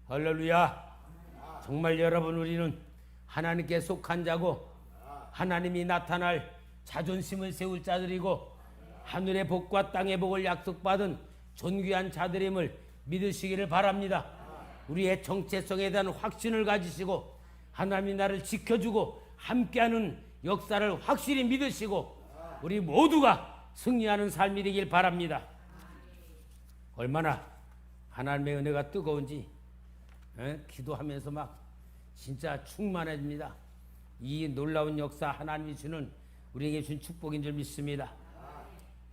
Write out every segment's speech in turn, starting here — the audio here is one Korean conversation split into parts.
할렐루야. 정말 여러분, 우리는 하나님께 속한 자고 하나님이 나타날 자존심을 세울 자들이고 하늘의 복과 땅의 복을 약속받은 존귀한 자들임을 믿으시기를 바랍니다. 우리의 정체성에 대한 확신을 가지시고 하나님이 나를 지켜주고 함께하는 역사를 확실히 믿으시고 우리 모두가 승리하는 삶이 되길 바랍니다. 얼마나 하나님의 은혜가 뜨거운지 기도하면서 막 진짜 충만해집니다. 이 놀라운 역사, 하나님이 주는, 우리에게 준 축복인 줄 믿습니다.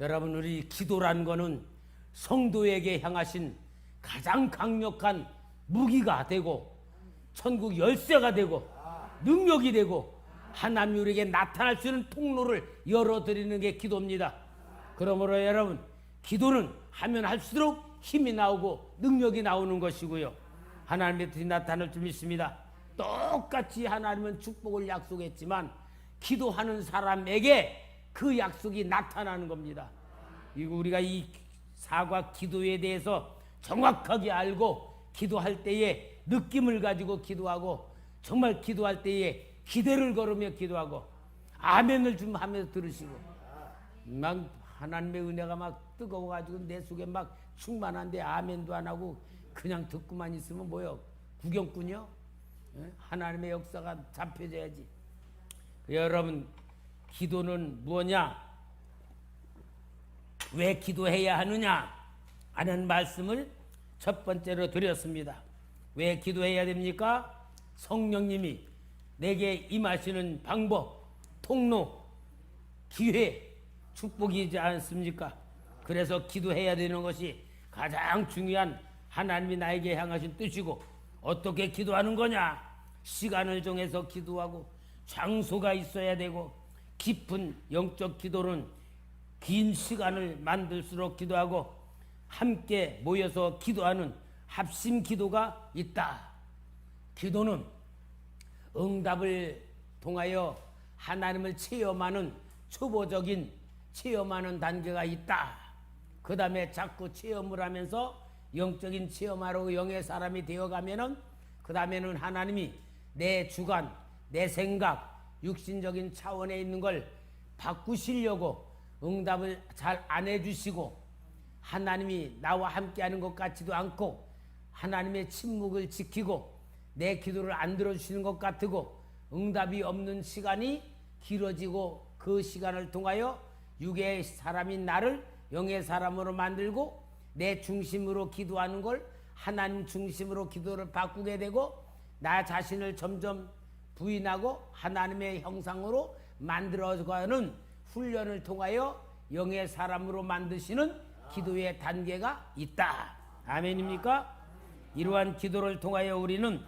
여러분, 우리 기도라는 거는 성도에게 향하신 가장 강력한 무기가 되고 천국 열쇠가 되고 능력이 되고 하나님이 우리에게 나타날 수 있는 통로를 열어드리는 게 기도입니다. 그러므로 여러분, 기도는 하면 할수록 힘이 나오고 능력이 나오는 것이고요, 하나님의 뜻이 나타날 줄 믿습니다. 똑같이 하나님은 축복을 약속했지만 기도하는 사람에게 그 약속이 나타나는 겁니다. 우리가 이 사과 기도에 대해서 정확하게 알고 기도할 때에 느낌을 가지고 기도하고 정말 기도할 때에 기대를 걸으며 기도하고 아멘을 좀 하면서 들으시고 막 하나님의 은혜가 막 뜨거워가지고 내 속에 막 충만한데 아멘도 안 하고 그냥 듣고만 있으면 뭐요? 구경꾼이요? 하나님의 역사가 잡혀져야지. 여러분, 기도는 뭐냐? 왜 기도해야 하느냐? 하는 말씀을 첫 번째로 드렸습니다. 왜 기도해야 됩니까? 성령님이 내게 임하시는 방법, 통로, 기회, 축복이지 않습니까? 그래서 기도해야 되는 것이 가장 중요한 하나님이 나에게 향하신 뜻이고, 어떻게 기도하는 거냐? 시간을 정해서 기도하고 장소가 있어야 되고, 깊은 영적 기도는 긴 시간을 만들수록 기도하고 함께 모여서 기도하는 합심 기도가 있다. 기도는 응답을 통하여 하나님을 체험하는 초보적인 체험하는 단계가 있다. 그 다음에 자꾸 체험을 하면서 영적인 체험하러 영의 사람이 되어가면은 그 다음에는 하나님이 내 주관, 내 생각, 육신적인 차원에 있는 걸 바꾸시려고 응답을 잘 안 해주시고 하나님이 나와 함께하는 것 같지도 않고 하나님의 침묵을 지키고 내 기도를 안 들어주시는 것 같고 응답이 없는 시간이 길어지고 그 시간을 통하여 육의 사람인 나를 영의 사람으로 만들고 내 중심으로 기도하는 걸 하나님 중심으로 기도를 바꾸게 되고 나 자신을 점점 부인하고 하나님의 형상으로 만들어가는 훈련을 통하여 영의 사람으로 만드시는 기도의 단계가 있다. 아멘입니까? 이러한 기도를 통하여 우리는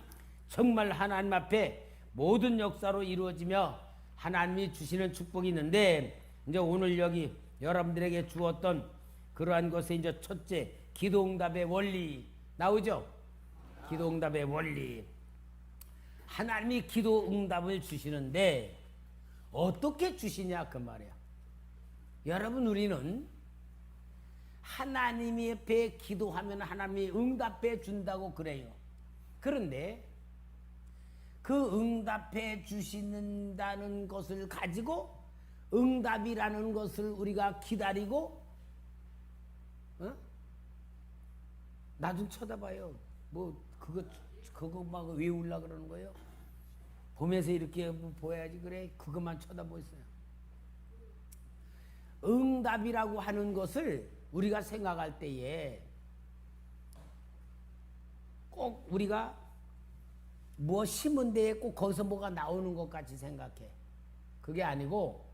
정말 하나님 앞에 모든 역사로 이루어지며 하나님이 주시는 축복이 있는데, 이제 오늘 여기 여러분들에게 주었던 그러한 것에 이제 첫째, 기도응답의 원리 나오죠? 기도응답의 원리. 하나님이 기도응답을 주시는데 어떻게 주시냐 그 말이야. 여러분, 우리는 하나님 앞에 기도하면 하나님이 응답해 준다고 그래요. 그런데 그 응답해 주신다는 것을 가지고 응답이라는 것을 우리가 기다리고 나 좀 쳐다봐요. 뭐 그거 막 외우려 그러는 거예요. 보면서 이렇게 보여야지. 그래, 그것만 쳐다보세요. 응답이라고 하는 것을 우리가 생각할 때에 꼭 우리가 뭐 심은 데에 꼭 거기서 뭐가 나오는 것 같이 생각해. 그게 아니고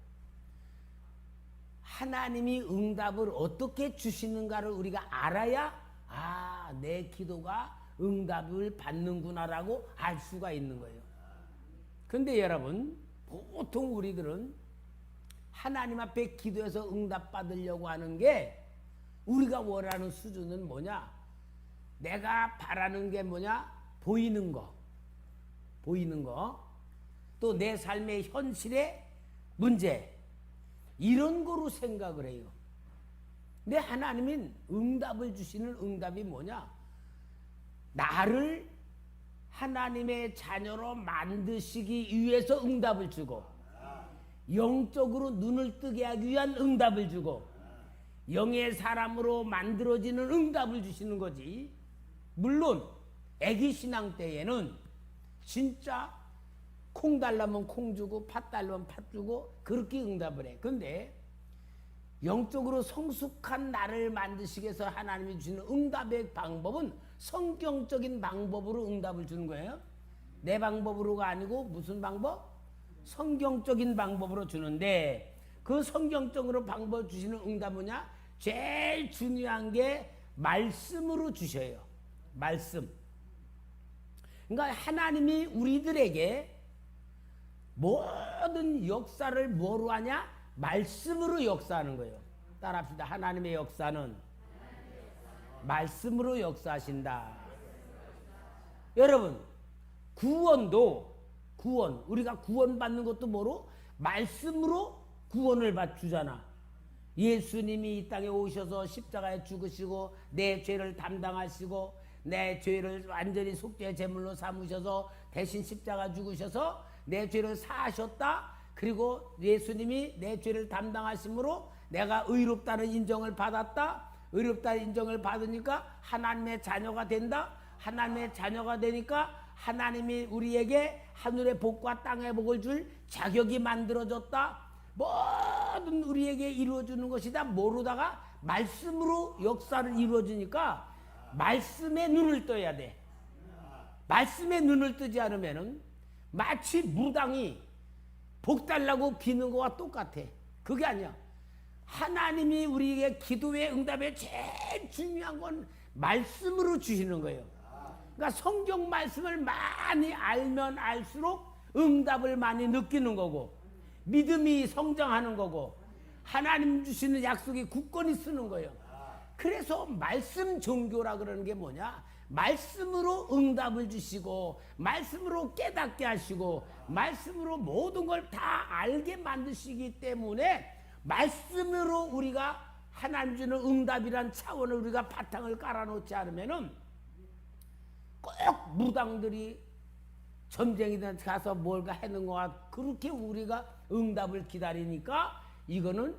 하나님이 응답을 어떻게 주시는가를 우리가 알아야 내 기도가 응답을 받는구나라고 알 수가 있는 거예요. 근데 여러분, 보통 우리들은 하나님 앞에 기도해서 응답 받으려고 하는 게 우리가 원하는 수준은 뭐냐? 내가 바라는 게 뭐냐? 보이는 거. 또 내 삶의 현실의 문제. 이런 거로 생각을 해요. 근데 하나님은 응답을 주시는 응답이 뭐냐? 나를 하나님의 자녀로 만드시기 위해서 응답을 주고, 영적으로 눈을 뜨게 하기 위한 응답을 주고, 영의 사람으로 만들어지는 응답을 주시는 거지. 물론 애기 신앙 때에는 진짜 콩 달라면 콩 주고 팥 달라면 팥 주고 그렇게 응답을 해. 근데 영적으로 성숙한 나를 만드시기 위해서 하나님이 주시는 응답의 방법은 성경적인 방법으로 응답을 주는 거예요. 내 방법으로가 아니고 무슨 방법? 성경적인 방법으로 주는데, 그 성경적으로 방법 주시는 응답은 뭐냐? 제일 중요한 게 말씀으로 주셔요. 말씀. 그러니까 하나님이 우리들에게 모든 역사를 뭐로 하냐? 말씀으로 역사하는 거예요. 따라합시다. 하나님의 역사는 말씀으로 역사하신다. 여러분, 구원도 우리가 구원받는 것도 뭐로? 말씀으로 구원을 주잖아. 예수님이 이 땅에 오셔서 십자가에 죽으시고 내 죄를 담당하시고 내 죄를 완전히 속죄 제물로 삼으셔서 대신 십자가 죽으셔서 내 죄를 사하셨다. 그리고 예수님이 내 죄를 담당하심으로 내가 의롭다는 인정을 받았다. 의롭다는 인정을 받으니까 하나님의 자녀가 된다. 하나님의 자녀가 되니까 하나님이 우리에게 하늘의 복과 땅의 복을 줄 자격이 만들어졌다. 모든 우리에게 이루어주는 것이 다 뭐로다가 말씀으로 역사를 이루어주니까 말씀에 눈을 떠야 돼. 말씀에 눈을 뜨지 않으면은 마치 무당이 복 달라고 비는 거와 똑같아. 그게 아니야. 하나님이 우리에게 기도의 응답에 제일 중요한 건 말씀으로 주시는 거예요. 그러니까 성경 말씀을 많이 알면 알수록 응답을 많이 느끼는 거고, 믿음이 성장하는 거고, 하나님 주시는 약속이 굳건히 쓰는 거예요. 그래서 말씀 종교라 그러는 게 뭐냐? 말씀으로 응답을 주시고, 말씀으로 깨닫게 하시고, 말씀으로 모든 걸 다 알게 만드시기 때문에 말씀으로 우리가 하나님 주는 응답이란 차원을 우리가 바탕을 깔아놓지 않으면은 꼭 무당들이 점쟁이들 가서 뭘가 해는 거야. 그렇게 우리가 응답을 기다리니까 이거는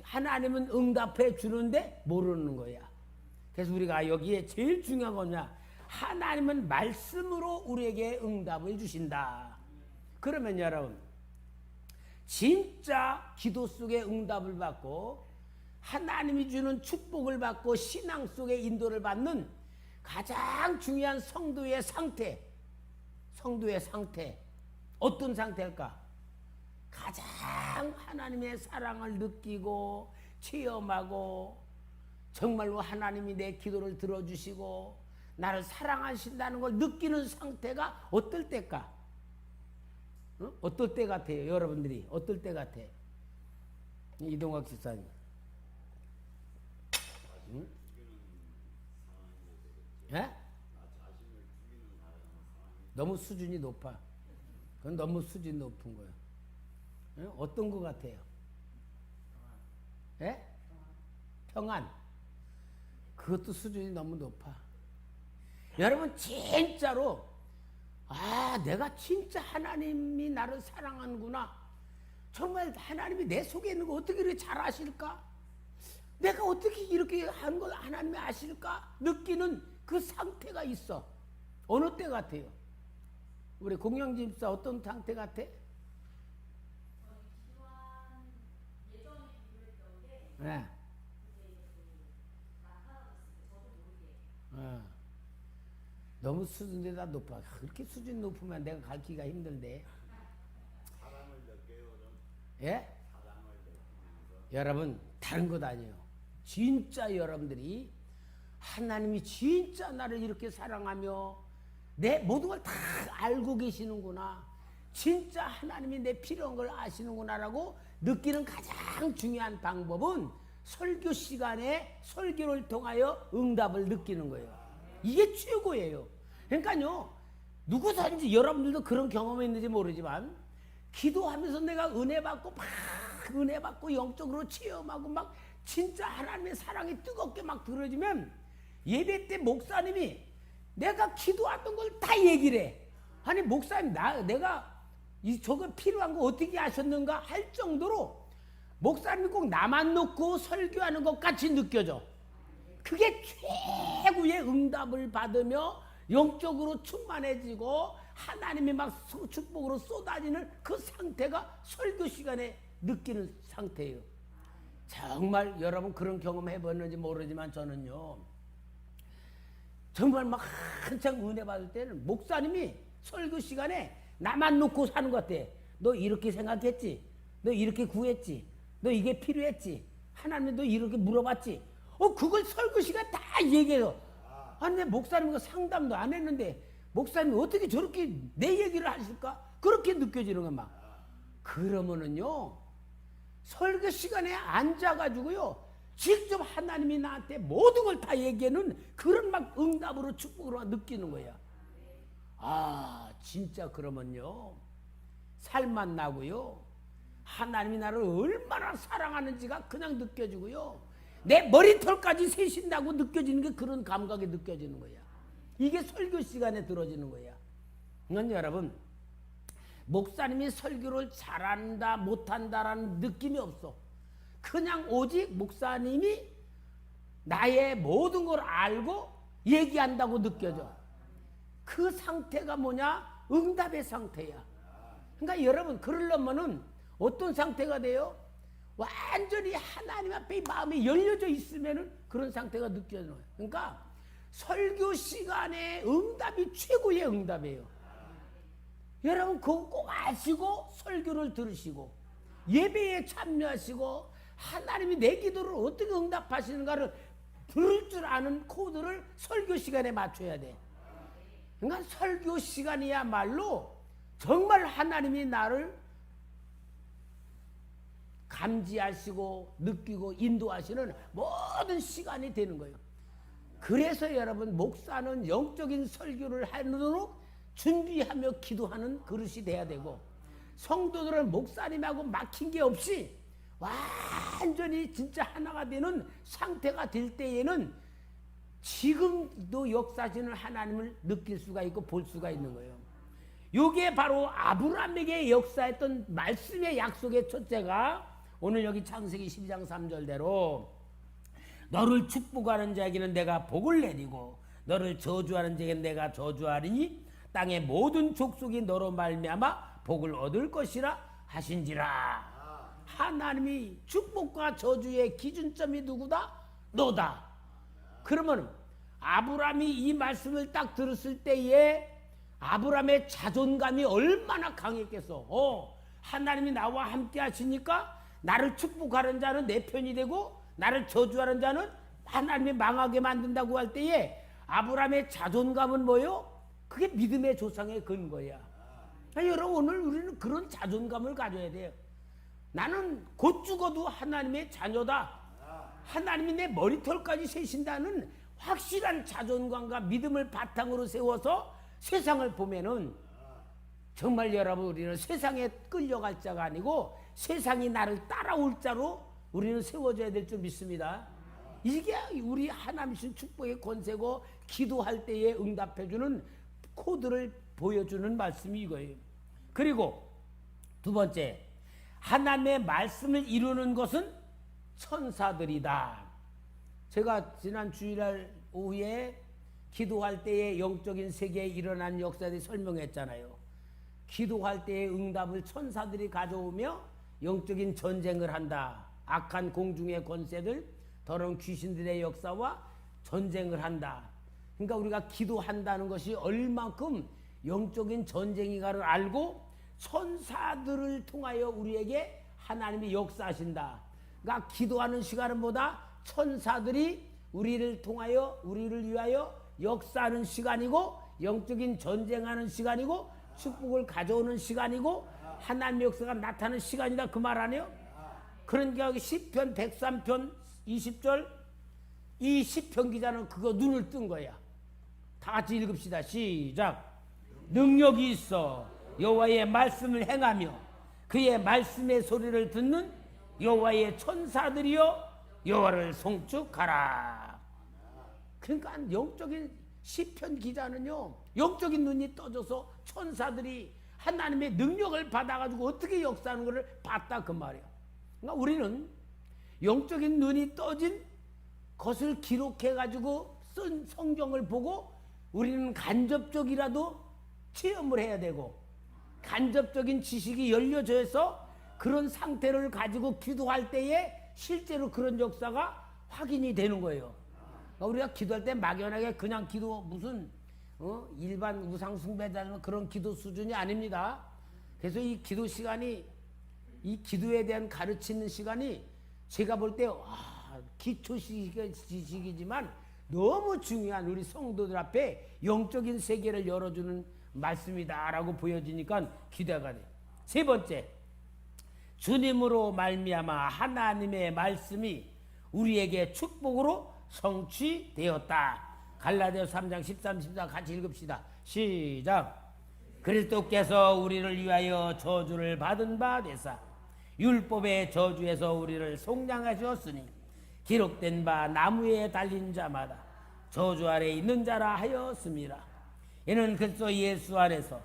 하나님은 응답해 주는데 모르는 거야. 그래서 우리가 여기에 제일 중요한 거냐? 하나님은 말씀으로 우리에게 응답을 주신다. 그러면 여러분, 진짜 기도 속에 응답을 받고 하나님이 주는 축복을 받고 신앙 속에 인도를 받는 가장 중요한 성도의 상태, 어떤 상태일까? 가장 하나님의 사랑을 느끼고 체험하고 정말로 하나님이 내 기도를 들어주시고 나를 사랑하신다는 걸 느끼는 상태가 어떨 때일까? 어떨 때 같아요? 여러분들이 어떨 때 같아? 이동학 집사님. 응? 예? 너무 수준이 높아. 그건 너무 수준이 높은 거예요. 예? 어떤 거 같아요? 예? 평안. 그것도 수준이 너무 높아. 여러분 진짜로 내가 진짜 하나님이 나를 사랑하는구나. 정말 하나님이 내 속에 있는 거 어떻게 이렇게 잘 아실까? 내가 어떻게 이렇게 하는 걸 하나님이 아실까? 느끼는 그 상태가 있어. 어느 때 같아요? 우리 공영진 집사 어떤 상태 같아? 네. 너무 수준에다 높아. 그렇게 수준 높으면 내가 가르치기가 힘든데. 예? 여러분 다른 것 아니에요. 진짜 여러분들이 하나님이 진짜 나를 이렇게 사랑하며 내 모든 걸 다 알고 계시는구나. 진짜 하나님이 내 필요한 걸 아시는구나라고 느끼는 가장 중요한 방법은 설교 시간에 설교를 통하여 응답을 느끼는 거예요. 이게 최고예요. 그러니까요, 누구든지 여러분들도 그런 경험이 있는지 모르지만 기도하면서 내가 은혜 받고 영적으로 체험하고 막 진짜 하나님의 사랑이 뜨겁게 막 들어지면 예배 때 목사님이 내가 기도했던 걸 다 얘기를 해. 아니 목사님 내가 저거 필요한 거 어떻게 하셨는가 할 정도로 목사님이 꼭 나만 놓고 설교하는 것 같이 느껴져. 그게 최고의 응답을 받으며 영적으로 충만해지고 하나님이 막 축복으로 쏟아지는 그 상태가 설교 시간에 느끼는 상태예요. 정말 여러분 그런 경험 해봤는지 모르지만 저는요 정말 막 한창 은혜 받을 때는 목사님이 설교 시간에 나만 놓고 사는 것 같아. 너 이렇게 생각했지? 너 이렇게 구했지? 너 이게 필요했지? 하나님 너 이렇게 물어봤지? 그걸 설교 시간 다 얘기해요. 아니 내 목사님과 상담도 안 했는데 목사님이 어떻게 저렇게 내 얘기를 하실까? 그렇게 느껴지는 거야 막. 그러면은요 설교 시간에 앉아가지고요 직접 하나님이 나한테 모든 걸 다 얘기하는 그런 막 응답으로 축복으로 느끼는 거야. 아 진짜 그러면요 살만 나고요 하나님이 나를 얼마나 사랑하는지가 그냥 느껴지고요 내 머리털까지 세신다고 느껴지는 게 그런 감각이 느껴지는 거야. 이게 설교 시간에 들어지는 거야. 그러니까 여러분 목사님이 설교를 잘한다 못한다라는 느낌이 없어. 그냥 오직 목사님이 나의 모든 걸 알고 얘기한다고 느껴져. 그 상태가 뭐냐? 응답의 상태야. 그러니까 여러분 그러려면은 어떤 상태가 돼요? 완전히 하나님 앞에 마음이 열려져 있으면은 그런 상태가 느껴져요. 그러니까 설교 시간에 응답이 최고의 응답이에요. 여러분 그거 꼭 아시고 설교를 들으시고 예배에 참여하시고 하나님이 내 기도를 어떻게 응답하시는가를 들을 줄 아는 코드를 설교 시간에 맞춰야 돼. 그러니까 설교 시간이야말로 정말 하나님이 나를 감지하시고 느끼고 인도하시는 모든 시간이 되는 거예요. 그래서 여러분 목사는 영적인 설교를 하도록 준비하며 기도하는 그릇이 돼야 되고 성도들은 목사님하고 막힌 게 없이 완전히 진짜 하나가 되는 상태가 될 때에는 지금도 역사하시는 하나님을 느낄 수가 있고 볼 수가 있는 거예요. 이게 바로 아브라함에게 역사했던 말씀의 약속의 첫째가 오늘 여기 창세기 12장 3절대로 너를 축복하는 자에게는 내가 복을 내리고 너를 저주하는 자에게는 내가 저주하리니 땅의 모든 족속이 너로 말미암아 복을 얻을 것이라 하신지라. 하나님이 축복과 저주의 기준점이 누구다? 너다. 그러면 아브라함이 이 말씀을 딱 들었을 때에 아브라함의 자존감이 얼마나 강했겠어. 하나님이 나와 함께 하시니까 나를 축복하는 자는 내 편이 되고 나를 저주하는 자는 하나님이 망하게 만든다고 할 때에 아브라함의 자존감은 뭐요? 그게 믿음의 조상의 근거야. 여러분 오늘 우리는 그런 자존감을 가져야 돼요. 나는 곧 죽어도 하나님의 자녀다. 하나님이 내 머리털까지 세신다는 확실한 자존감과 믿음을 바탕으로 세워서 세상을 보면은 정말 여러분 우리는 세상에 끌려갈 자가 아니고 세상이 나를 따라올 자로 우리는 세워져야 될 줄 믿습니다. 이게 우리 하나님이신 축복의 권세고 기도할 때에 응답해주는 코드를 보여주는 말씀이 이거예요. 그리고 두 번째, 하나님의 말씀을 이루는 것은 천사들이다. 제가 지난 주일날 오후에 기도할 때에 영적인 세계에 일어난 역사들이 설명했잖아요. 기도할 때의 응답을 천사들이 가져오며 영적인 전쟁을 한다. 악한 공중의 권세들, 더러운 귀신들의 역사와 전쟁을 한다. 그러니까 우리가 기도한다는 것이 얼만큼 영적인 전쟁인가를 알고 천사들을 통하여 우리에게 하나님이 역사하신다. 그러니까 기도하는 시간은 뭐다? 천사들이 우리를 통하여 우리를 위하여 역사하는 시간이고 영적인 전쟁하는 시간이고 축복을 가져오는 시간이고 하나님의 역사가 나타나는 시간이다. 그 말 아니에요? 그러니까 여기 시편 103편 20절 이 시편 기자는 그거 눈을 뜬 거야. 다 같이 읽읍시다. 시작. 능력이 있어 여호와의 말씀을 행하며 그의 말씀의 소리를 듣는 여호와의 천사들이여 여호와를 송축하라. 그러니까 영적인 시편 기자는요, 영적인 눈이 떠져서 천사들이 하나님의 능력을 받아가지고 어떻게 역사하는 것을 봤다 그 말이야. 그러니까 우리는 영적인 눈이 떠진 것을 기록해가지고 쓴 성경을 보고 우리는 간접적이라도 체험을 해야 되고, 간접적인 지식이 열려져서 그런 상태를 가지고 기도할 때에 실제로 그런 역사가 확인이 되는 거예요. 그러니까 우리가 기도할 때 막연하게 그냥 기도 무슨 일반 우상 숭배자는 그런 기도 수준이 아닙니다. 그래서 이 기도 시간이, 이 기도에 대한 가르치는 시간이 제가 볼 때 기초 지식이지만 너무 중요한 우리 성도들 앞에 영적인 세계를 열어주는 말씀이다라고 보여지니까 기대가 돼요. 세 번째, 주님으로 말미암아 하나님의 말씀이 우리에게 축복으로 성취되었다. 갈라디아서 3장 13, 14 같이 읽읍시다. 시작. 그리스도께서 우리를 위하여 저주를 받은 바 되사 율법의 저주에서 우리를 속량하셨으니 기록된 바 나무에 달린 자마다 저주 아래 있는 자라 하였습니다. 이는 그리스도 예수 안에서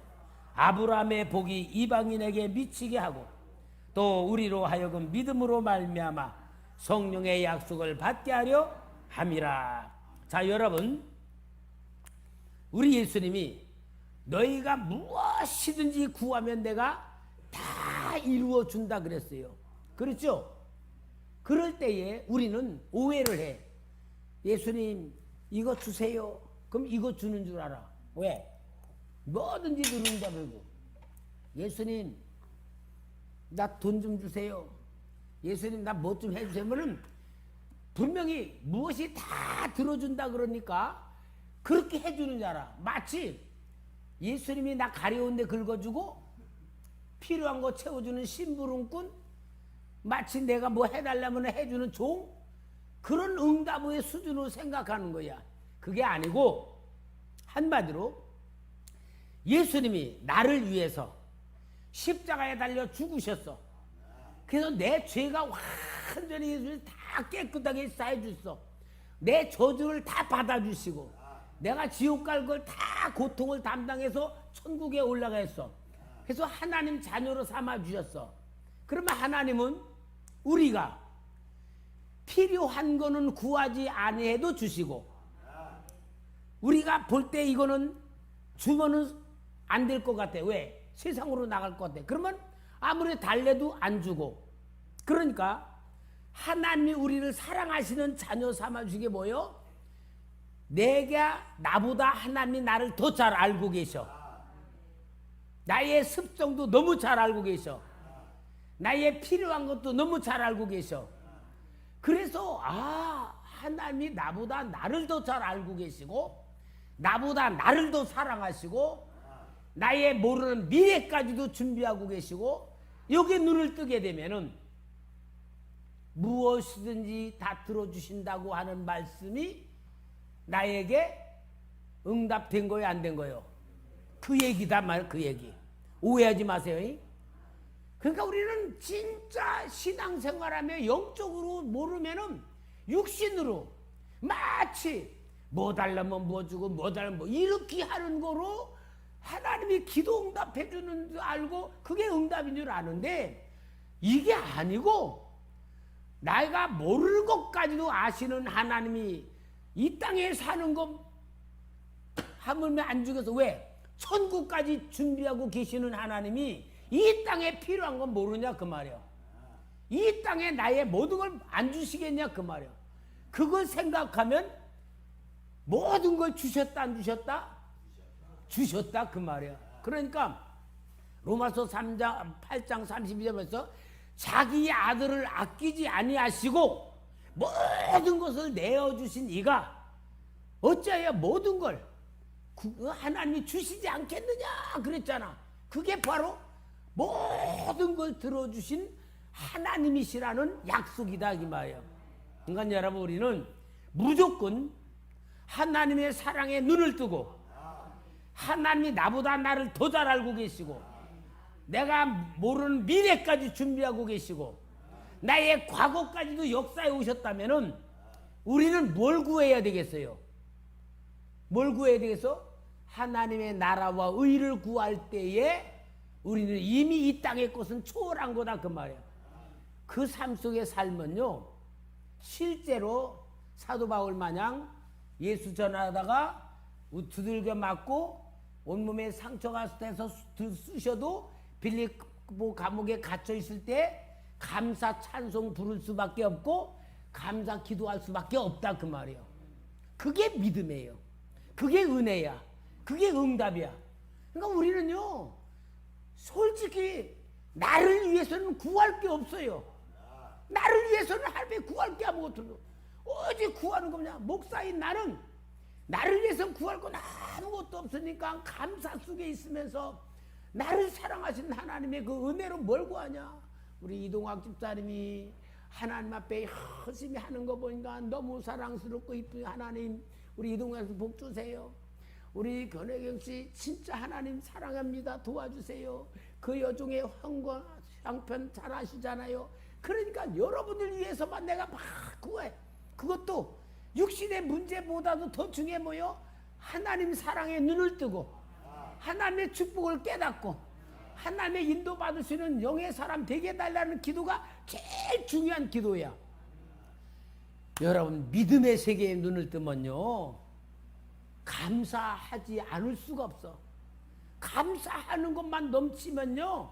아브라함의 복이 이방인에게 미치게 하고 또 우리로 하여금 믿음으로 말미암아 성령의 약속을 받게 하려 함이라. 자, 여러분, 우리 예수님이 너희가 무엇이든지 구하면 내가 다 이루어 준다 그랬어요. 그렇죠? 그럴 때에 우리는 오해를 해. 예수님 이거 주세요. 그럼 이거 주는 줄 알아. 왜? 뭐든지 누른다 그러고. 예수님 나 돈 좀 주세요. 예수님 나 뭐 좀 해주세요. 그러면 분명히 무엇이 다 들어준다 그러니까 그렇게 해주는 줄 알아. 마치 예수님이 나 가려운 데 긁어주고 필요한 거 채워주는 심부름꾼, 마치 내가 뭐 해달라면 해주는 종, 그런 응답의 수준으로 생각하는 거야. 그게 아니고 한마디로 예수님이 나를 위해서 십자가에 달려 죽으셨어. 그래서 내 죄가 완전히 예수님이 다 깨끗하게 쌓여줬어. 내 저주를 다 받아주시고 내가 지옥 갈 걸 다 고통을 담당해서 천국에 올라가했어. 그래서 하나님 자녀로 삼아주셨어. 그러면 하나님은 우리가 필요한 거는 구하지 아니해도 주시고, 우리가 볼 때 이거는 주면은 안 될 것 같아. 왜? 세상으로 나갈 것 같아. 그러면 아무리 달래도 안 주고. 그러니까 하나님이 우리를 사랑하시는 자녀 삼아주게 뭐요? 내가 나보다 하나님이 나를 더 잘 알고 계셔. 나의 습성도 너무 잘 알고 계셔. 나의 필요한 것도 너무 잘 알고 계셔. 그래서 하나님이 나보다 나를 더 잘 알고 계시고 나보다 나를 더 사랑하시고 나의 모르는 미래까지도 준비하고 계시고, 여기에 눈을 뜨게 되면은 무엇이든지 다 들어주신다고 하는 말씀이 나에게 응답된 거예요, 안 된 거예요? 그 얘기다 말, 그 얘기. 오해하지 마세요. 그러니까 우리는 진짜 신앙생활하며 영적으로 모르면은 육신으로 마치 뭐 달라면 뭐 주고 뭐 달라면 뭐 이렇게 하는 거로 하나님이 기도 응답해 주는 줄 알고 그게 응답인 줄 아는데, 이게 아니고 내가 모르는 것까지도 아시는 하나님이 이 땅에 사는 거 하물며 안 죽여서 왜? 천국까지 준비하고 계시는 하나님이 이 땅에 필요한 건 모르냐 그 말이야. 이 땅에 나의 모든 걸 안 주시겠냐 그 말이야. 그걸 생각하면 모든 걸 주셨다 안 주셨다? 주셨다 그 말이야. 그러니까 로마서 3장 8장 32절에서 자기 아들을 아끼지 아니하시고 모든 것을 내어주신 이가 어찌하여 모든 걸 하나님이 주시지 않겠느냐 그랬잖아. 그게 바로 모든 걸 들어주신 하나님이시라는 약속이다 이 말이에요. 그러니까 여러분, 우리는 무조건 하나님의 사랑에 눈을 뜨고 하나님이 나보다 나를 더 잘 알고 계시고 내가 모르는 미래까지 준비하고 계시고 나의 과거까지도 역사해 오셨다면은 우리는 뭘 구해야 되겠어요? 뭘 구해야 되겠어? 하나님의 나라와 의를 구할 때에 우리는 이미 이 땅의 것은 초월한 거다 그 말이야. 그 삶 속의 삶은요, 실제로 사도 바울 마냥 예수 전하다가 두들겨 맞고 온몸에 상처가 돼서 쑤셔도 빌립보 감옥에 갇혀 있을 때 감사 찬송 부를 수밖에 없고 감사 기도할 수밖에 없다 그 말이에요. 그게 믿음이에요. 그게 은혜야. 그게 응답이야. 그러니까 우리는요, 솔직히 나를 위해서는 구할 게 없어요. 나를 위해서는 하나님께 구할 게 아무것도 없어. 어디 구하는 거냐? 목사인 나는 나를 위해서는 구할 건 아무것도 없으니까 감사 속에 있으면서 나를 사랑하신 하나님의 그 은혜로 뭘 구하냐? 우리 이동학 집사님이 하나님 앞에 열심히 하는 거 보니까 너무 사랑스럽고 이쁜 하나님, 우리 이동학에서 복 주세요. 우리 권혜경 씨 진짜 하나님 사랑합니다. 도와주세요. 그 여중에 형편 잘 아시잖아요. 그러니까 여러분들 위해서만 내가 막 구해. 그것도 육신의 문제보다도 더 중요해 뭐요? 하나님 사랑에 눈을 뜨고 하나님의 축복을 깨닫고 하나님의 인도받으시는 영의 사람 되게 해달라는 기도가 제일 중요한 기도야. 여러분 믿음의 세계에 눈을 뜨면요, 감사하지 않을 수가 없어. 감사하는 것만 넘치면요,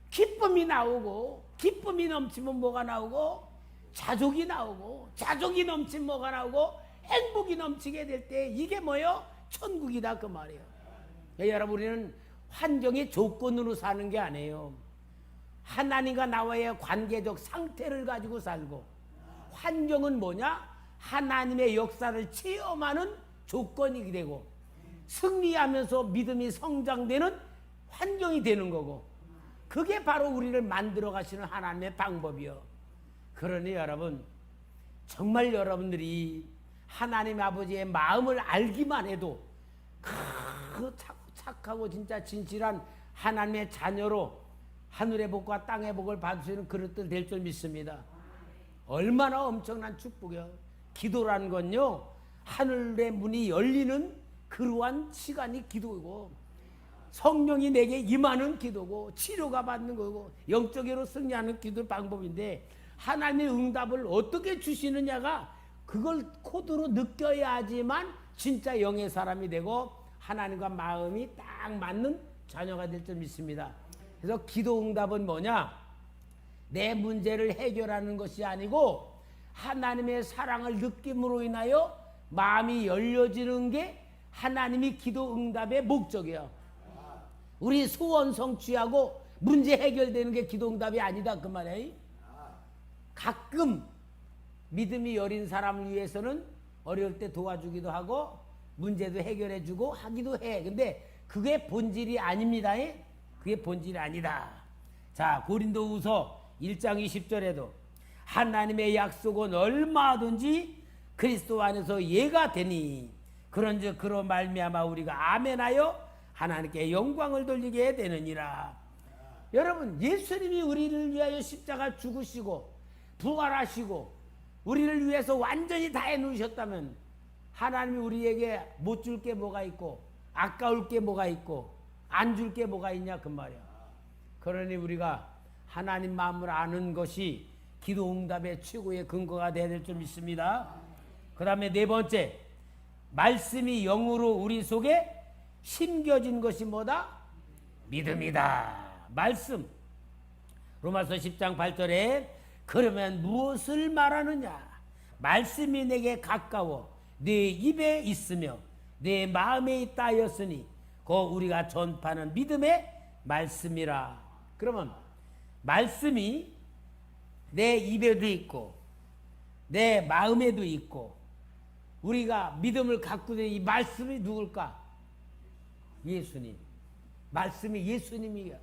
기쁨이 나오고, 기쁨이 넘치면 뭐가 나오고, 자족이 나오고, 자족이 넘치면 뭐가 나오고, 행복이 넘치게 될 때 이게 뭐요? 천국이다 그 말이에요. 여러분 우리는 환경의 조건으로 사는 게 아니에요. 하나님과 나와의 관계적 상태를 가지고 살고, 환경은 뭐냐? 하나님의 역사를 체험하는 조건이 되고 승리하면서 믿음이 성장되는 환경이 되는 거고, 그게 바로 우리를 만들어 가시는 하나님의 방법이요. 그러니 여러분, 정말 여러분들이 하나님 아버지의 마음을 알기만 해도 그 착하고 진짜 진실한 하나님의 자녀로 하늘의 복과 땅의 복을 받을 수 있는 그릇들 될 줄 믿습니다. 얼마나 엄청난 축복이요. 기도라는 건요, 하늘의 문이 열리는 그러한 시간이 기도이고, 성령이 내게 임하는 기도고, 치료가 받는 거고, 영적으로 승리하는 기도 방법인데, 하나님의 응답을 어떻게 주시느냐가 그걸 코드로 느껴야지만 진짜 영의 사람이 되고 하나님과 마음이 딱 맞는 자녀가 될 줄 믿습니다. 그래서 기도 응답은 뭐냐? 내 문제를 해결하는 것이 아니고 하나님의 사랑을 느낌으로 인하여 마음이 열려지는 게 하나님이 기도 응답의 목적이에요. 우리 소원 성취하고 문제 해결되는 게 기도 응답이 아니다 그 말이에요. 가끔 믿음이 여린 사람을 위해서는 어려울 때 도와주기도 하고 문제도 해결해주고 하기도 해. 근데 그게 본질이 아닙니다. 그게 본질이 아니다. 자, 고린도후서 1장 20절에도 하나님의 약속은 얼마든지 그리스도 안에서 예가 되니 그런즉 그로 말미암아 우리가 아멘하여 하나님께 영광을 돌리게 되느니라. 여러분, 예수님이 우리를 위하여 십자가 죽으시고 부활하시고 우리를 위해서 완전히 다 해놓으셨다면 하나님이 우리에게 못 줄 게 뭐가 있고 아까울 게 뭐가 있고 안 줄 게 뭐가 있냐 그 말이야. 그러니 우리가 하나님 마음을 아는 것이 기도 응답의 최고의 근거가 되어야 될 줄 믿습니다. 그 다음에 네 번째, 말씀이 영으로 우리 속에 심겨진 것이 뭐다? 믿음이다. 말씀. 로마서 10장 8절에 그러면 무엇을 말하느냐? 말씀이 내게 가까워 내 입에 있으며 내 마음에 있다 하였으니 그 우리가 전파하는 믿음의 말씀이라. 그러면 말씀이 내 입에도 있고 내 마음에도 있고 우리가 믿음을 갖고 있는 이 말씀이 누굴까? 예수님. 말씀이 예수님이야.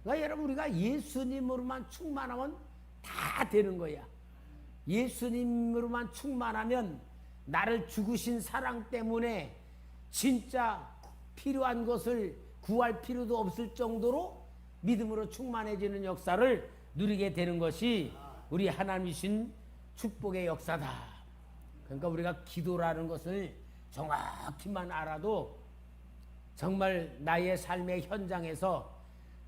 그러니까 여러분 우리가 예수님으로만 충만하면 다 되는 거야. 예수님으로만 충만하면 나를 죽으신 사랑 때문에 진짜 필요한 것을 구할 필요도 없을 정도로 믿음으로 충만해지는 역사를 누리게 되는 것이 우리 하나님이신 축복의 역사다. 그러니까 우리가 기도라는 것을 정확히만 알아도 정말 나의 삶의 현장에서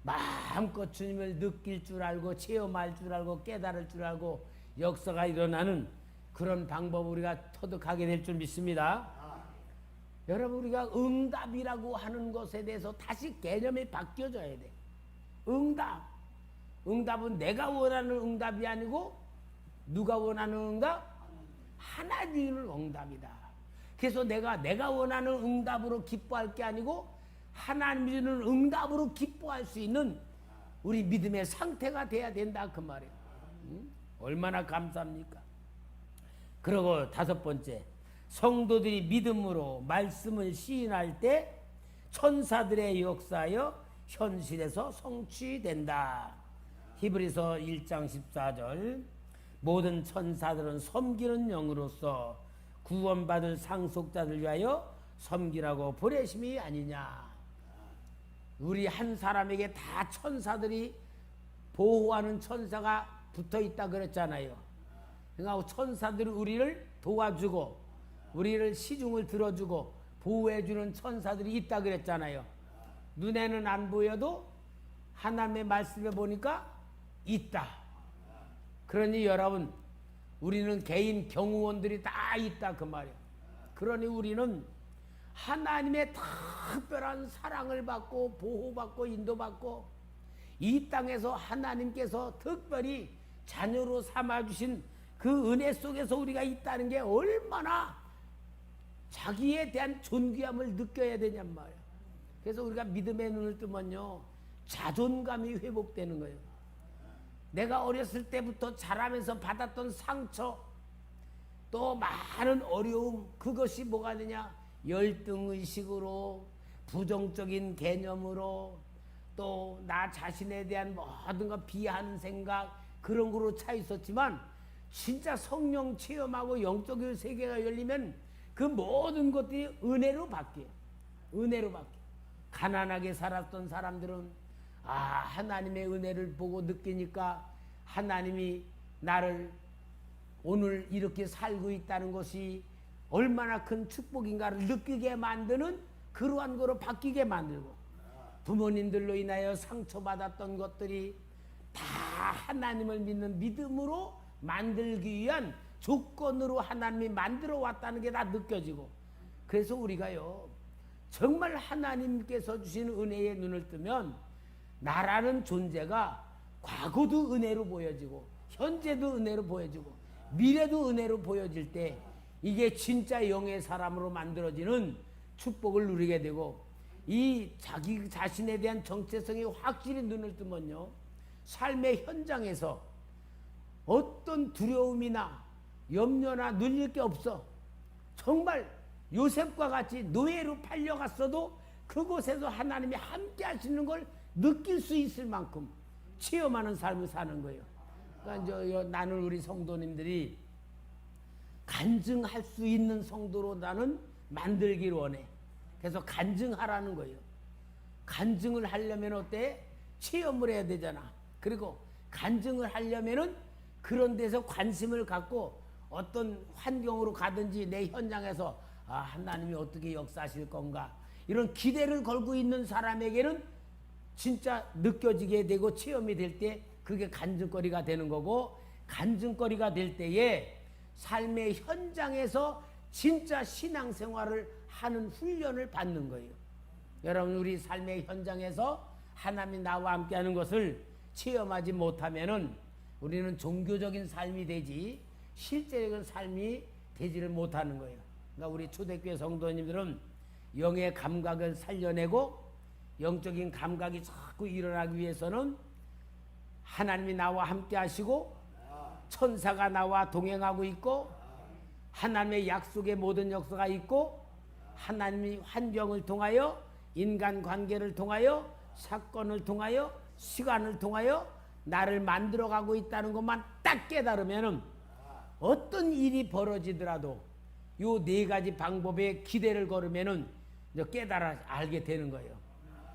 마음껏 주님을 느낄 줄 알고 체험할 줄 알고 깨달을 줄 알고 역사가 일어나는 그런 방법을 우리가 터득하게 될 줄 믿습니다. 여러분, 우리가 응답이라고 하는 것에 대해서 다시 개념이 바뀌어져야 돼. 응답은 내가 원하는 응답이 아니고 누가 원하는 응답? 하나님의 응답이다. 그래서 내가 원하는 응답으로 기뻐할 게 아니고 하나님이 주는 응답으로 기뻐할 수 있는 우리 믿음의 상태가 돼야 된다 그 말이에요. 얼마나 감사합니까? 그리고 다섯 번째, 성도들이 믿음으로 말씀을 시인할 때 천사들의 역사여 현실에서 성취된다. 히브리서 1장 14절, 모든 천사들은 섬기는 영으로서 구원받을 상속자들 위하여 섬기라고 보내심이 아니냐. 우리 한 사람에게 다 천사들이 보호하는 천사가 붙어있다 그랬잖아요. 그러니까 천사들이 우리를 도와주고 우리를 시중을 들어주고 보호해주는 천사들이 있다 그랬잖아요. 눈에는 안 보여도 하나님의 말씀에 보니까 있다. 그러니 여러분, 우리는 개인 경호원들이 다 있다 그 말이에요. 그러니 우리는 하나님의 특별한 사랑을 받고 보호받고 인도받고 이 땅에서 하나님께서 특별히 자녀로 삼아주신 그 은혜 속에서 우리가 있다는 게 얼마나 자기에 대한 존귀함을 느껴야 되냔 말이에요. 그래서 우리가 믿음의 눈을 뜨면요, 자존감이 회복되는 거예요. 내가 어렸을 때부터 자라면서 받았던 상처, 또 많은 어려움, 그것이 뭐가 되냐? 열등의식으로, 부정적인 개념으로, 또 나 자신에 대한 모든 것 비하하는 생각, 그런 거로 차 있었지만 진짜 성령 체험하고 영적인 세계가 열리면 그 모든 것들이 은혜로 바뀌어요. 은혜로 바뀌어요. 가난하게 살았던 사람들은 하나님의 은혜를 보고 느끼니까 하나님이 나를 오늘 이렇게 살고 있다는 것이 얼마나 큰 축복인가를 느끼게 만드는 그러한 거로 바뀌게 만들고, 부모님들로 인하여 상처받았던 것들이 다 하나님을 믿는 믿음으로 만들기 위한 조건으로 하나님이 만들어 왔다는 게 다 느껴지고, 그래서 우리가요 정말 하나님께서 주신 은혜의 눈을 뜨면 나라는 존재가 과거도 은혜로 보여지고 현재도 은혜로 보여지고 미래도 은혜로 보여질 때 이게 진짜 영의 사람으로 만들어지는 축복을 누리게 되고, 이 자기 자신에 대한 정체성이 확실히 눈을 뜨면요, 삶의 현장에서 어떤 두려움이나 염려나 눌릴 게 없어. 정말 요셉과 같이 노예로 팔려갔어도 그곳에서 하나님이 함께 하시는 걸 느낄 수 있을 만큼 체험하는 삶을 사는 거예요. 그러니까 나는 우리 성도님들이 간증할 수 있는 성도로 나는 만들기를 원해. 그래서 간증하라는 거예요. 간증을 하려면 어때? 체험을 해야 되잖아. 그리고 간증을 하려면은 그런 데서 관심을 갖고 어떤 환경으로 가든지 내 현장에서 하나님이 어떻게 역사하실 건가, 이런 기대를 걸고 있는 사람에게는 진짜 느껴지게 되고 체험이 될 때 그게 간증거리가 되는 거고, 간증거리가 될 때에 삶의 현장에서 진짜 신앙생활을 하는 훈련을 받는 거예요. 여러분, 우리 삶의 현장에서 하나님이 나와 함께하는 것을 체험하지 못하면은 우리는 종교적인 삶이 되지 실제적인 삶이 되지를 못하는 거예요. 그러니까 우리 초대교회 성도님들은 영의 감각을 살려내고 영적인 감각이 자꾸 일어나기 위해서는 하나님이 나와 함께 하시고 천사가 나와 동행하고 있고 하나님의 약속의 모든 역사가 있고 하나님이 환경을 통하여 인간관계를 통하여 사건을 통하여 시간을 통하여 나를 만들어가고 있다는 것만 딱 깨달으면 어떤 일이 벌어지더라도 요 네 가지 방법에 기대를 걸으면은 깨달아 알게 되는 거예요.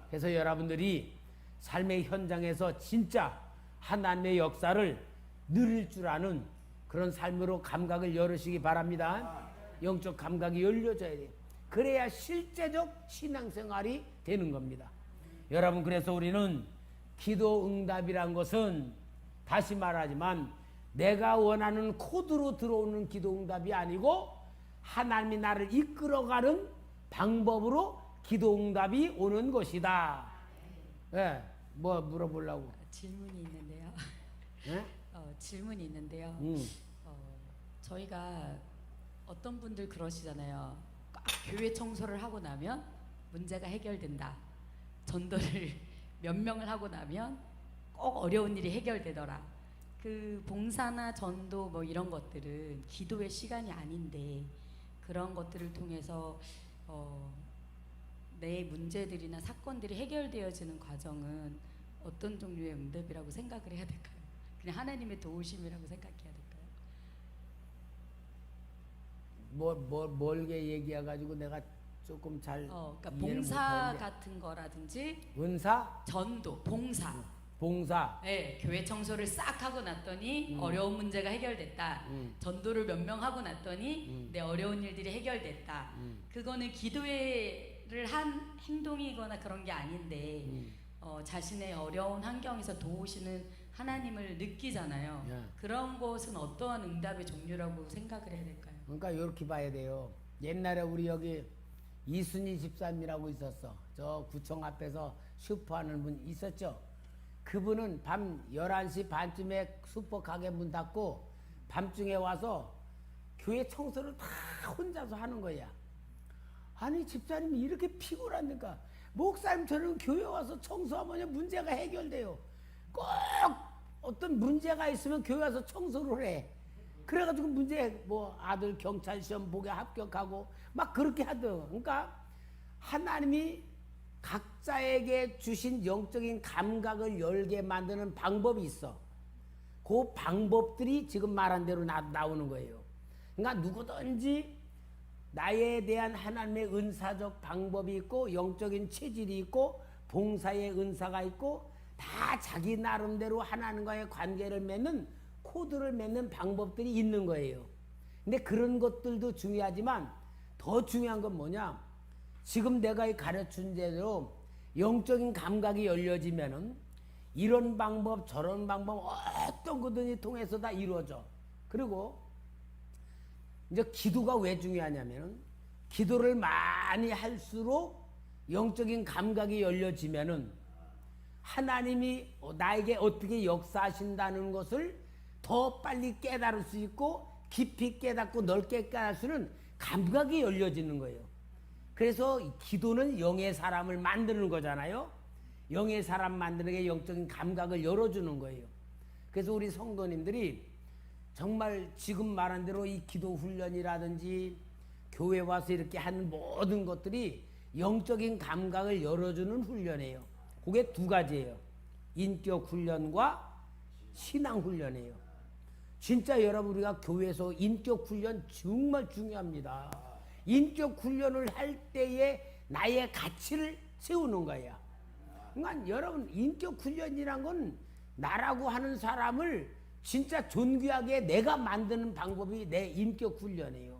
그래서 여러분들이 삶의 현장에서 진짜 하나님의 역사를 누릴 줄 아는 그런 삶으로 감각을 열으시기 바랍니다. 영적 감각이 열려져야 돼요. 그래야 실제적 신앙생활이 되는 겁니다. 여러분, 그래서 우리는 기도 응답이란 것은 다시 말하지만 내가 원하는 코드로 들어오는 기도 응답이 아니고 하나님이 나를 이끌어가는 방법으로 기도 응답이 오는 것이다. 예, 뭐 물어보려고? 질문이 있는데요. 예? 질문이 있는데요. 저희가 어떤 분들 그러시잖아요. 꽉 교회 청소를 하고 나면 문제가 해결된다. 전도를 몇 명을 하고 나면 꼭 어려운 일이 해결되더라. 그 봉사나 전도 뭐 이런 것들은 기도의 시간이 아닌데 그런 것들을 통해서 내 문제들이나 사건들이 해결되어지는 과정은 어떤 종류의 응답이라고 생각을 해야 될까요? 그냥 하나님의 도우심이라고 생각해야 될까요? 멀게 얘기해가지고 내가 조금 잘 그러니까 이해를 봉사 못하는데. 같은 거라든지 은사, 전도, 봉사. 봉사, 네, 교회 청소를 싹 하고 났더니 어려운 문제가 해결됐다. 전도를 몇 명 하고 났더니 내 어려운 일들이 해결됐다. 그거는 기도를 한 행동이거나 그런 게 아닌데 자신의 어려운 환경에서 도우시는 하나님을 느끼잖아요. 예. 그런 것은 어떠한 응답의 종류라고 생각을 해야 될까요? 그러니까 이렇게 봐야 돼요. 옛날에 우리 여기 이순희 집사님이라고 있었어. 저 구청 앞에서 슈퍼하는 분 있었죠. 그분은 밤 11시 반쯤에 슈퍼 가게 문 닫고 밤중에 와서 교회 청소를 다 혼자서 하는 거야. 아니, 집사님이 이렇게 피곤합니까? 목사님처럼 교회 와서 청소하면 문제가 해결돼요. 꼭 어떤 문제가 있으면 교회 와서 청소를 해. 그래가지고 문제 뭐 아들 경찰 시험 보게 합격하고 막 그렇게 하더라고. 그러니까 하나님이 각자에게 주신 영적인 감각을 열게 만드는 방법이 있어. 그 방법들이 지금 말한 대로 나오는 거예요. 그러니까 누구든지 나에 대한 하나님의 은사적 방법이 있고 영적인 체질이 있고 봉사의 은사가 있고 다 자기 나름대로 하나님과의 관계를 맺는 코드를 맺는 방법들이 있는 거예요. 근데 그런 것들도 중요하지만 더 중요한 건 뭐냐? 지금 내가 가르친 대로 영적인 감각이 열려지면은 이런 방법 저런 방법 어떤 거든지 통해서 다 이루어져. 그리고 이제 기도가 왜 중요하냐면은 기도를 많이 할수록 영적인 감각이 열려지면은 하나님이 나에게 어떻게 역사하신다는 것을 더 빨리 깨달을 수 있고 깊이 깨닫고 넓게 깨달을 수 있는 감각이 열려지는 거예요. 그래서 기도는 영의 사람을 만드는 거잖아요. 영의 사람 만드는 게 영적인 감각을 열어주는 거예요. 그래서 우리 성도님들이 정말 지금 말한 대로 이 기도 훈련이라든지 교회 와서 이렇게 하는 모든 것들이 영적인 감각을 열어주는 훈련이에요. 그게 두 가지예요. 인격 훈련과 신앙 훈련이에요. 진짜 여러분, 우리가 교회에서 인격 훈련 정말 중요합니다. 인격 훈련을 할 때에 나의 가치를 세우는 거야. 그러니까 여러분, 인격 훈련이란 건 나라고 하는 사람을 진짜 존귀하게 내가 만드는 방법이 내 인격 훈련이에요.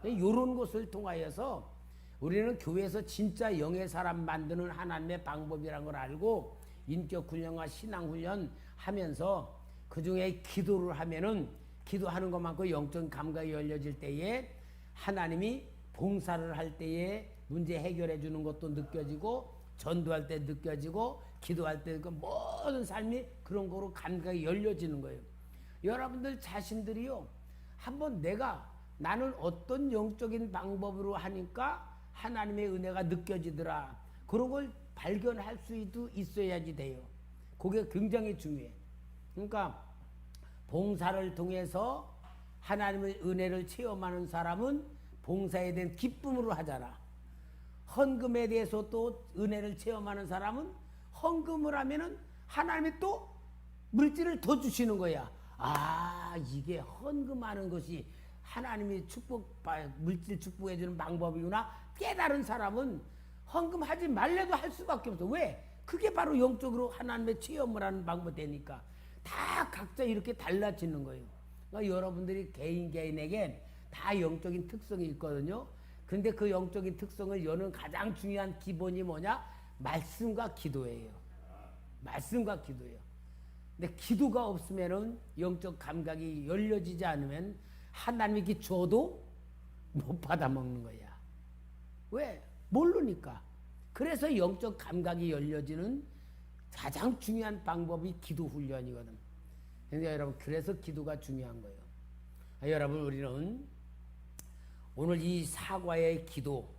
이런 것을 통하여서 우리는 교회에서 진짜 영의 사람 만드는 하나님의 방법이라는 걸 알고 인격 훈련과 신앙 훈련 하면서 그 중에 기도를 하면은 기도하는 것만큼 영적 감각이 열려질 때에 하나님이 봉사를 할 때에 문제 해결해 주는 것도 느껴지고 전도할 때 느껴지고 기도할 때 그 모든 삶이 그런 거로 감각이 열려지는 거예요. 여러분들 자신들이요, 한번 나는 어떤 영적인 방법으로 하니까 하나님의 은혜가 느껴지더라, 그런 걸 발견할 수도 있어야지 돼요. 그게 굉장히 중요해. 그러니까 봉사를 통해서 하나님의 은혜를 체험하는 사람은 봉사에 대한 기쁨으로 하잖아. 헌금에 대해서 또 은혜를 체험하는 사람은 헌금을 하면은 하나님이 또 물질을 더 주시는 거야. 아, 이게 헌금하는 것이 하나님이 물질 축복해 주는 방법이구나 깨달은 사람은 헌금하지 말래도 할 수밖에 없어. 왜? 그게 바로 영적으로 하나님의 체험을 하는 방법이 되니까. 다 각자 이렇게 달라지는 거예요. 그러니까 여러분들이 개인에게 다 영적인 특성이 있거든요. 그런데 그 영적인 특성을 여는 가장 중요한 기본이 뭐냐? 말씀과 기도예요. 말씀과 기도예요. 근데 기도가 없으면은 영적 감각이 열려지지 않으면 하나님께 줘도 못 받아 먹는 거야. 왜? 모르니까. 그래서 영적 감각이 열려지는 가장 중요한 방법이 기도 훈련이거든. 그러니까 여러분, 그래서 기도가 중요한 거예요. 여러분, 우리는 오늘 이 사과의 기도,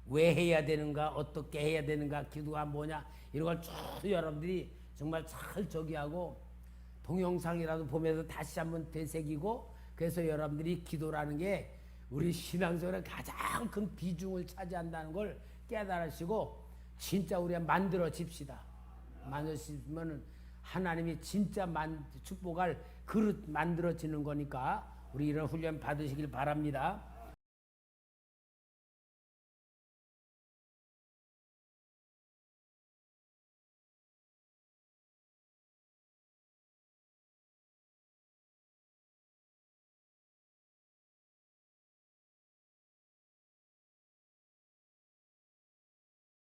왜 해야 되는가, 어떻게 해야 되는가, 기도가 뭐냐, 이런 걸 쭉 여러분들이 정말 잘 저기하고 동영상이라도 보면서 다시 한번 되새기고, 그래서 여러분들이 기도라는 게 우리 신앙생활에 가장 큰 비중을 차지한다는 걸 깨달으시고 진짜 우리가 만들어집시다. 만들어지면 하나님이 진짜 축복할 그릇 만들어지는 거니까 우리 이런 훈련 받으시길 바랍니다.